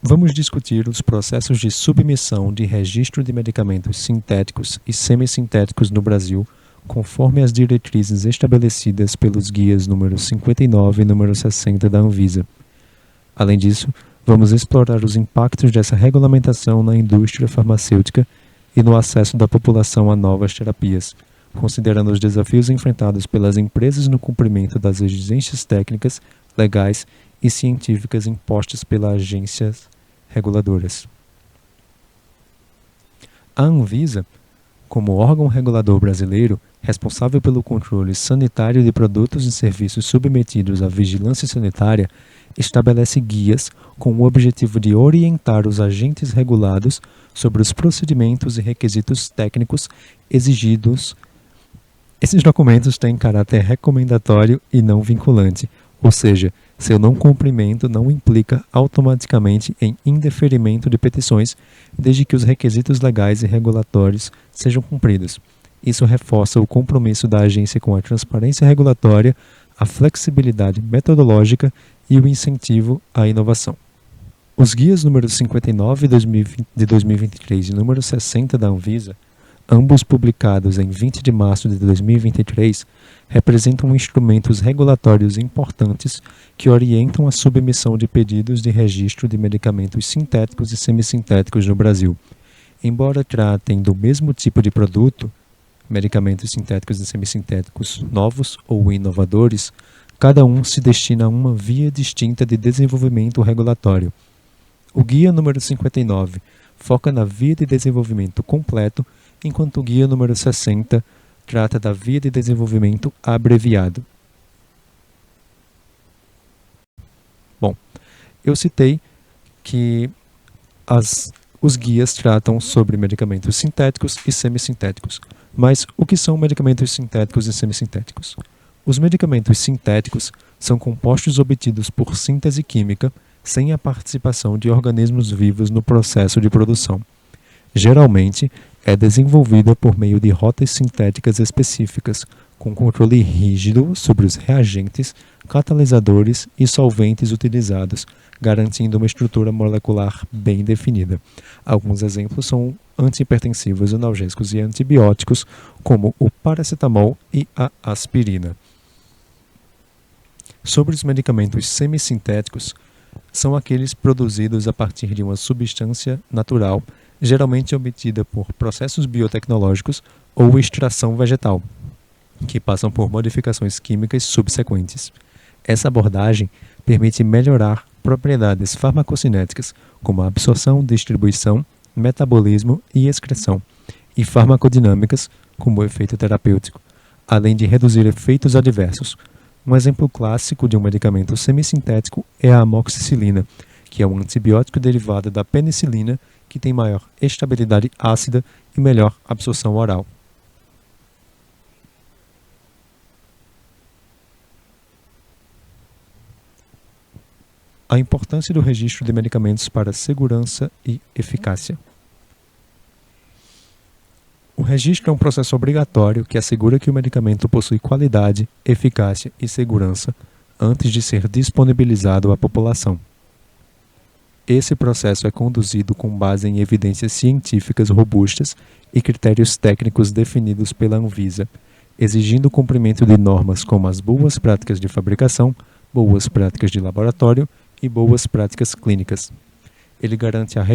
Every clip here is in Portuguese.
Vamos discutir os processos de submissão de registro de medicamentos sintéticos e semissintéticos no Brasil, conforme as diretrizes estabelecidas pelos guias número 59 e número 60 da Anvisa. Além disso, vamos explorar os impactos dessa regulamentação na indústria farmacêutica e no acesso da população a novas terapias, considerando os desafios enfrentados pelas empresas no cumprimento das exigências técnicas, legais e científicas impostas pelas agências reguladoras. A Anvisa, como órgão regulador brasileiro responsável pelo controle sanitário de produtos e serviços submetidos à vigilância sanitária, estabelece guias com o objetivo de orientar os agentes regulados sobre os procedimentos e requisitos técnicos exigidos. Esses documentos têm caráter recomendatório e não vinculante, ou seja, seu não cumprimento não implica automaticamente em indeferimento de petições, desde que os requisitos legais e regulatórios sejam cumpridos. Isso reforça o compromisso da agência com a transparência regulatória, a flexibilidade metodológica e o incentivo à inovação. Os guias número 59 de 2023 e número 60 da Anvisa, ambos publicados em 20 de março de 2023, representam instrumentos regulatórios importantes que orientam a submissão de pedidos de registro de medicamentos sintéticos e semissintéticos no Brasil. Embora tratem do mesmo tipo de produto, medicamentos sintéticos e semissintéticos novos ou inovadores, cada um se destina a uma via distinta de desenvolvimento regulatório. O guia número 59 foca na via de desenvolvimento completo, enquanto o guia número 60 trata da via de desenvolvimento abreviado. Bom, eu citei que os guias tratam sobre medicamentos sintéticos e semissintéticos. Mas o que são medicamentos sintéticos e semissintéticos? Os medicamentos sintéticos são compostos obtidos por síntese química sem a participação de organismos vivos no processo de produção. Geralmente, é desenvolvida por meio de rotas sintéticas específicas, com controle rígido sobre os reagentes, catalisadores e solventes utilizados, garantindo uma estrutura molecular bem definida. Alguns exemplos são antihipertensivos, analgésicos e antibióticos, como o paracetamol e a aspirina. Sobre os medicamentos semissintéticos, são aqueles produzidos a partir de uma substância natural, geralmente obtida por processos biotecnológicos ou extração vegetal, que passam por modificações químicas subsequentes. Essa abordagem permite melhorar propriedades farmacocinéticas, como a absorção, distribuição, metabolismo e excreção, e farmacodinâmicas, como o efeito terapêutico, além de reduzir efeitos adversos. Um exemplo clássico de um medicamento semissintético é a amoxicilina, que é um antibiótico derivado da penicilina que tem maior estabilidade ácida e melhor absorção oral. A importância do registro de medicamentos para segurança e eficácia. O registro é um processo obrigatório que assegura que o medicamento possui qualidade, eficácia e segurança antes de ser disponibilizado à população. Esse processo é conduzido com base em evidências científicas robustas e critérios técnicos definidos pela Anvisa, exigindo o cumprimento de normas como as boas práticas de fabricação, boas práticas de laboratório e boas práticas clínicas. Ele garante a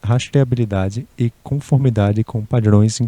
rastreabilidade e conformidade com padrões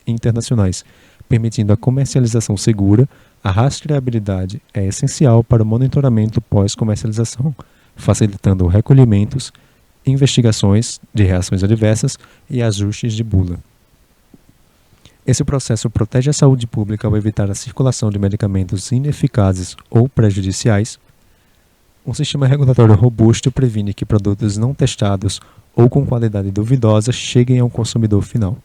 internacionais, permitindo a comercialização segura. A rastreabilidade é essencial para o monitoramento pós-comercialização, facilitando recolhimentos, investigações de reações adversas e ajustes de bula. Esse processo protege a saúde pública ao evitar a circulação de medicamentos ineficazes ou prejudiciais. Um sistema regulatório robusto previne que produtos não testados ou com qualidade duvidosa cheguem ao consumidor final.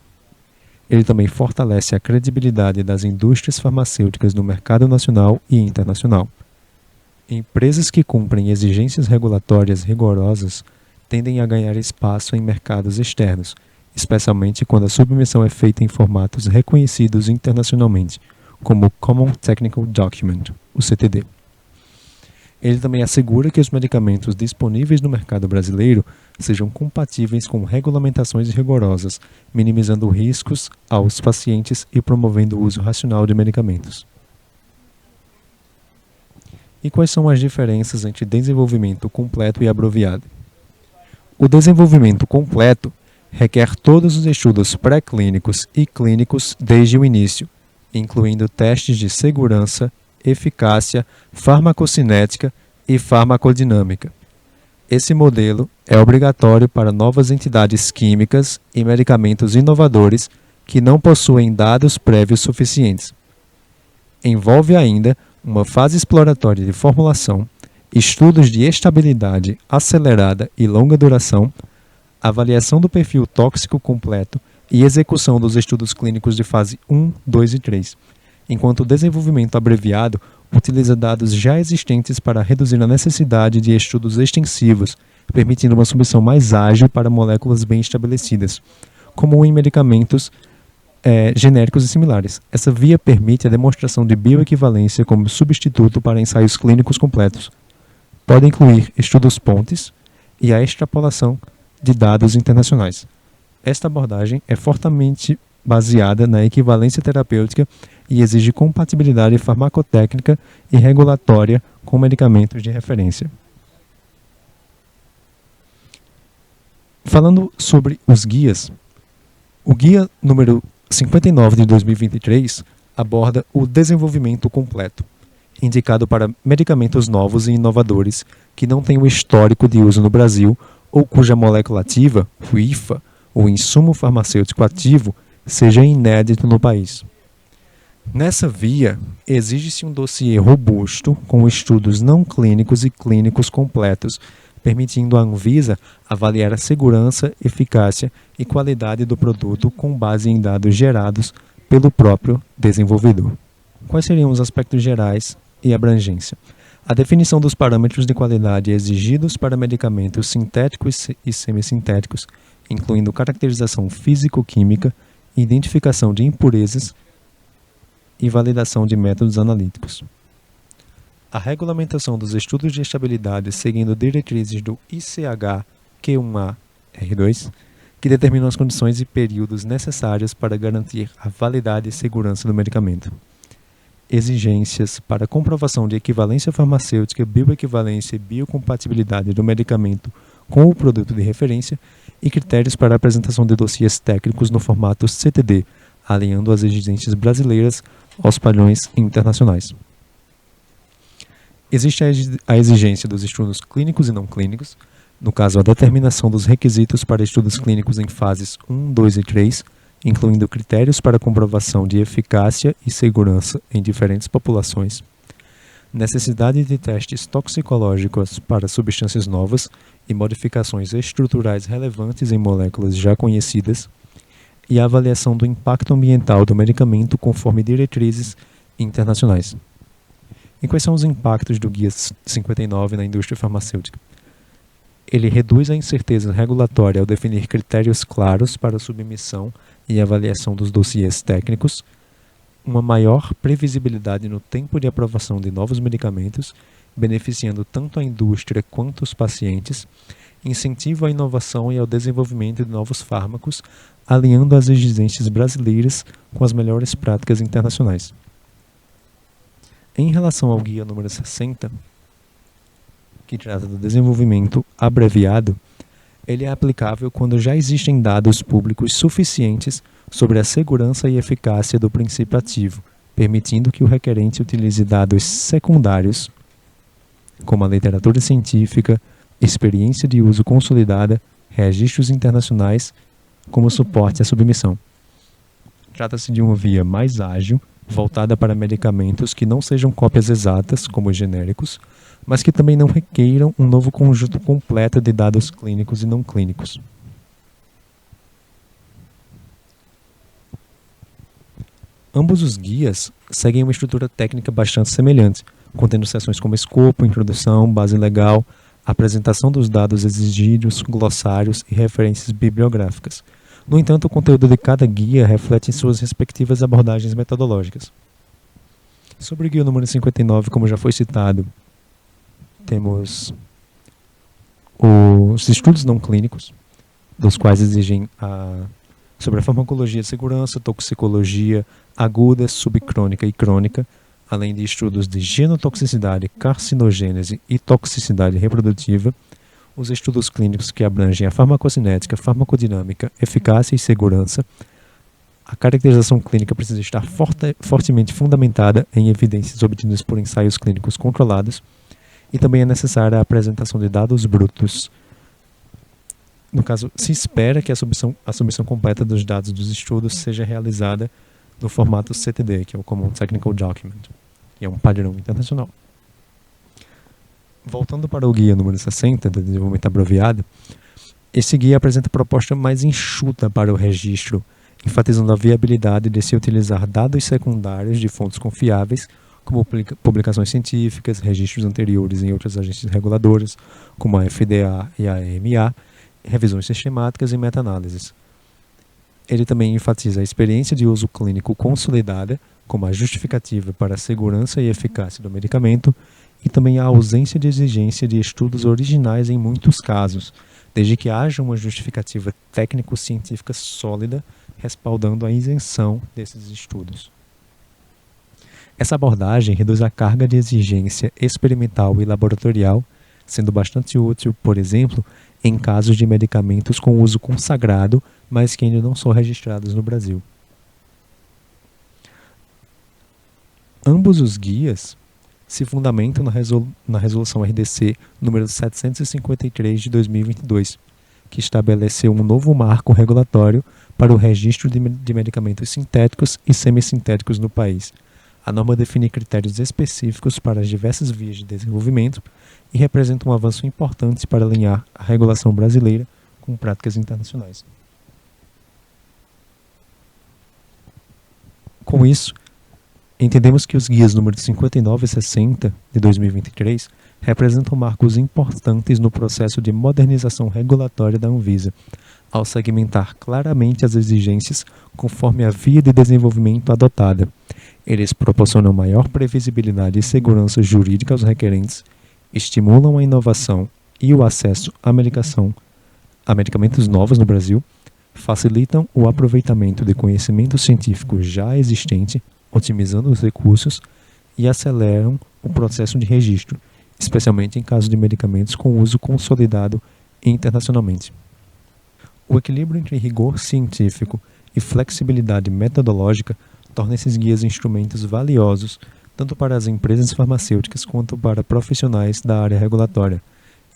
Ele também fortalece a credibilidade das indústrias farmacêuticas no mercado nacional e internacional. Empresas que cumprem exigências regulatórias rigorosas tendem a ganhar espaço em mercados externos, especialmente quando a submissão é feita em formatos reconhecidos internacionalmente, como o Common Technical Document, o CTD. Ele também assegura que os medicamentos disponíveis no mercado brasileiro sejam compatíveis com regulamentações rigorosas, minimizando riscos aos pacientes e promovendo o uso racional de medicamentos. E quais são as diferenças entre desenvolvimento completo e abreviado? O desenvolvimento completo requer todos os estudos pré-clínicos e clínicos desde o início, incluindo testes de segurança, eficácia, farmacocinética e farmacodinâmica. Esse modelo é obrigatório para novas entidades químicas e medicamentos inovadores que não possuem dados prévios suficientes. Envolve ainda uma fase exploratória de formulação, estudos de estabilidade acelerada e longa duração, avaliação do perfil tóxico completo e execução dos estudos clínicos de fase 1, 2 e 3, enquanto o desenvolvimento abreviado utiliza dados já existentes para reduzir a necessidade de estudos extensivos, permitindo uma submissão mais ágil para moléculas bem estabelecidas, como em medicamentos genéricos e similares. Essa via permite a demonstração de bioequivalência como substituto para ensaios clínicos completos. Pode incluir estudos pontes e a extrapolação de dados internacionais. Esta abordagem é fortemente baseada na equivalência terapêutica e exige compatibilidade farmacotécnica e regulatória com medicamentos de referência. Falando sobre os guias, o guia número 59 de 2023 aborda o desenvolvimento completo, indicado para medicamentos novos e inovadores que não têm o histórico de uso no Brasil ou cuja molécula ativa, o IFA, ou insumo farmacêutico ativo, seja inédito no país. Nessa via, exige-se um dossiê robusto com estudos não clínicos e clínicos completos, permitindo à Anvisa avaliar a segurança, eficácia e qualidade do produto com base em dados gerados pelo próprio desenvolvedor. Quais seriam os aspectos gerais e abrangência? A definição dos parâmetros de qualidade exigidos para medicamentos sintéticos e semissintéticos, incluindo caracterização físico-química, identificação de impurezas e validação de métodos analíticos. A regulamentação dos estudos de estabilidade seguindo diretrizes do ICH Q1A-R2, que determinam as condições e períodos necessários para garantir a validade e segurança do medicamento. Exigências para comprovação de equivalência farmacêutica, bioequivalência e biocompatibilidade do medicamento com o produto de referência e critérios para a apresentação de dossiês técnicos no formato CTD, alinhando as exigências brasileiras aos padrões internacionais. Existe a exigência dos estudos clínicos e não clínicos, no caso a determinação dos requisitos para estudos clínicos em fases 1, 2 e 3, incluindo critérios para comprovação de eficácia e segurança em diferentes populações, necessidade de testes toxicológicos para substâncias novas e modificações estruturais relevantes em moléculas já conhecidas, e a avaliação do impacto ambiental do medicamento conforme diretrizes internacionais. E quais são os impactos do Guia 59 na indústria farmacêutica? Ele reduz a incerteza regulatória ao definir critérios claros para a submissão e avaliação dos dossiês técnicos, uma maior previsibilidade no tempo de aprovação de novos medicamentos, beneficiando tanto a indústria quanto os pacientes, incentivo à inovação e ao desenvolvimento de novos fármacos, alinhando as exigências brasileiras com as melhores práticas internacionais. Em relação ao guia número 60, que trata do desenvolvimento abreviado, ele é aplicável quando já existem dados públicos suficientes sobre a segurança e eficácia do princípio ativo, permitindo que o requerente utilize dados secundários, como a literatura científica, experiência de uso consolidada, registros internacionais, como suporte à submissão. Trata-se de uma via mais ágil, voltada para medicamentos que não sejam cópias exatas, como os genéricos, mas que também não requeiram um novo conjunto completo de dados clínicos e não clínicos. Ambos os guias seguem uma estrutura técnica bastante semelhante, contendo seções como escopo, introdução, base legal, apresentação dos dados exigidos, glossários e referências bibliográficas. No entanto, o conteúdo de cada guia reflete suas respectivas abordagens metodológicas. Sobre o guia número 59, como já foi citado, temos os estudos não clínicos, dos quais exigem sobre a farmacologia de segurança, toxicologia aguda, subcrônica e crônica, além de estudos de genotoxicidade, carcinogênese e toxicidade reprodutiva, os estudos clínicos que abrangem a farmacocinética, farmacodinâmica, eficácia e segurança. A caracterização clínica precisa estar fortemente fundamentada em evidências obtidas por ensaios clínicos controlados, e também é necessária a apresentação de dados brutos. No caso, se espera que a submissão completa dos dados dos estudos seja realizada no formato CTD, que é o Common Technical Document, que é um padrão internacional. Voltando para o guia número 60, do desenvolvimento abreviado, esse guia apresenta a proposta mais enxuta para o registro, enfatizando a viabilidade de se utilizar dados secundários de fontes confiáveis, como publicações científicas, registros anteriores em outras agências reguladoras, como a FDA e a EMA, revisões sistemáticas e meta-análises. Ele também enfatiza a experiência de uso clínico consolidada como a justificativa para a segurança e eficácia do medicamento, e também a ausência de exigência de estudos originais em muitos casos, desde que haja uma justificativa técnico-científica sólida respaldando a isenção desses estudos. Essa abordagem reduz a carga de exigência experimental e laboratorial, sendo bastante útil, por exemplo, em casos de medicamentos com uso consagrado, mas que ainda não são registrados no Brasil. Ambos os guias se fundamentam na Resolução RDC número 753 de 2022, que estabeleceu um novo marco regulatório para o registro de medicamentos sintéticos e semissintéticos no país. A norma define critérios específicos para as diversas vias de desenvolvimento e representa um avanço importante para alinhar a regulação brasileira com práticas internacionais. Com isso, entendemos que os guias números 59 e 60 de 2023 representam marcos importantes no processo de modernização regulatória da Anvisa, ao segmentar claramente as exigências conforme a via de desenvolvimento adotada. Eles proporcionam maior previsibilidade e segurança jurídica aos requerentes, estimulam a inovação e o acesso à medicamentos novos no Brasil, facilitam o aproveitamento de conhecimento científico já existente, otimizando os recursos, e aceleram o processo de registro, especialmente em casos de medicamentos com uso consolidado internacionalmente. O equilíbrio entre rigor científico e flexibilidade metodológica torna esses guias instrumentos valiosos tanto para as empresas farmacêuticas quanto para profissionais da área regulatória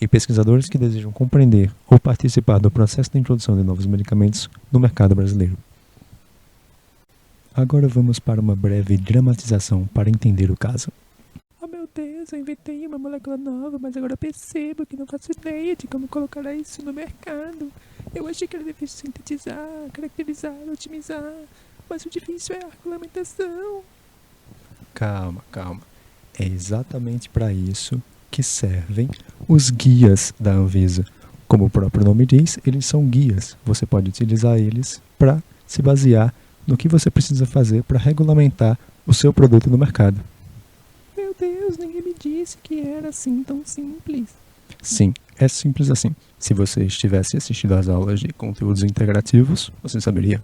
e pesquisadores que desejam compreender ou participar do processo de introdução de novos medicamentos no mercado brasileiro. Agora vamos para uma breve dramatização para entender o caso. Oh meu Deus, eu inventei uma molécula nova, mas agora percebo que não faço ideia de como colocar isso no mercado. Eu achei que era difícil sintetizar, caracterizar, otimizar, mas o difícil é a regulamentação. Calma. É exatamente para isso que servem os guias da Anvisa. Como o próprio nome diz, eles são guias. Você pode utilizar eles para se basear no que você precisa fazer para regulamentar o seu produto no mercado. Meu Deus, ninguém me disse que era assim tão simples. Sim, é simples assim. Se você estivesse assistindo às aulas de conteúdos integrativos, você saberia.